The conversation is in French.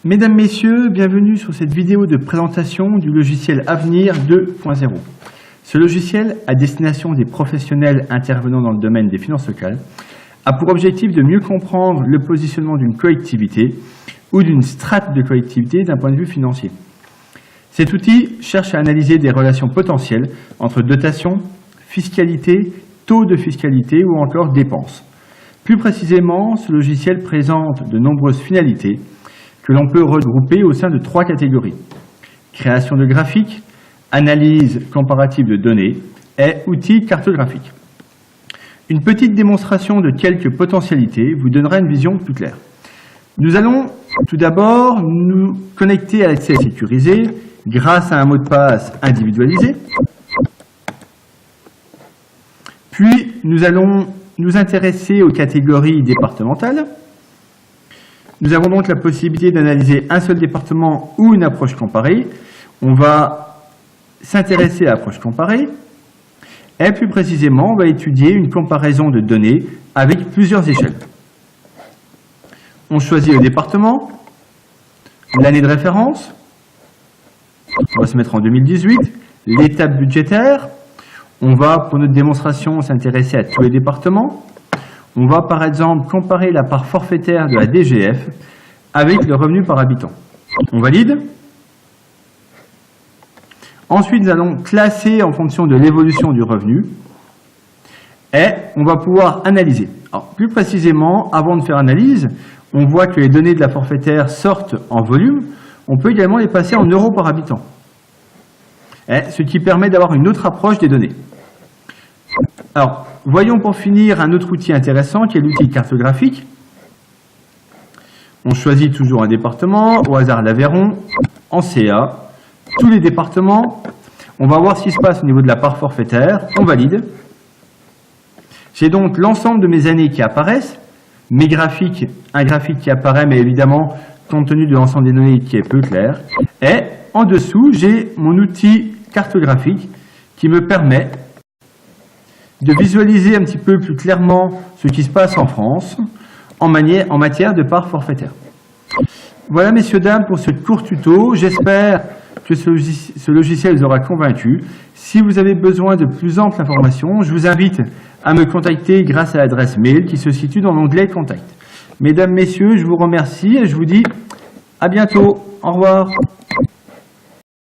Mesdames, Messieurs, bienvenue sur cette vidéo de présentation du logiciel Avenir 2.0. Ce logiciel, à destination des professionnels intervenant dans le domaine des finances locales, a pour objectif de mieux comprendre le positionnement d'une collectivité ou d'une strate de collectivité d'un point de vue financier. Cet outil cherche à analyser des relations potentielles entre dotation, fiscalité, taux de fiscalité ou encore dépenses. Plus précisément, ce logiciel présente de nombreuses finalités que l'on peut regrouper au sein de 3 catégories. Création de graphiques, analyse comparative de données et outils cartographiques. Une petite démonstration de quelques potentialités vous donnera une vision plus claire. Nous allons tout d'abord nous connecter à l'accès sécurisé grâce à un mot de passe individualisé. Puis, nous allons nous intéresser aux catégories départementales. Nous avons donc la possibilité d'analyser un seul département ou une approche comparée. On va s'intéresser à l'approche comparée. Et plus précisément, on va étudier une comparaison de données avec plusieurs échelles. On choisit le département, l'année de référence, on va se mettre en 2018, l'étape budgétaire. On va, pour notre démonstration, s'intéresser à tous les départements. On va, par exemple, comparer la part forfaitaire de la DGF avec le revenu par habitant. On valide. Ensuite, nous allons classer en fonction de l'évolution du revenu. Et on va pouvoir analyser. Alors, plus précisément, avant de faire analyse, on voit que les données de la forfaitaire sortent en volume. On peut également les passer en euros par habitant. Ce qui permet d'avoir une autre approche des données. Alors, voyons pour finir un autre outil intéressant qui est l'outil cartographique. On choisit toujours un département, au hasard l'Aveyron, en CA, tous les départements. On va voir ce qui se passe au niveau de la part forfaitaire, on valide. J'ai donc l'ensemble de mes années qui apparaissent, mes graphiques, un graphique qui apparaît, mais évidemment, compte tenu de l'ensemble des données qui est peu clair. Et en dessous, j'ai mon outil cartographique qui me permet de visualiser un petit peu plus clairement ce qui se passe en France en matière de part forfaitaire. Voilà, messieurs, dames, pour ce court tuto. J'espère que ce logiciel vous aura convaincu. Si vous avez besoin de plus amples informations, je vous invite à me contacter grâce à l'adresse mail qui se situe dans l'onglet Contact. Mesdames, Messieurs, je vous remercie et je vous dis à bientôt. Au revoir.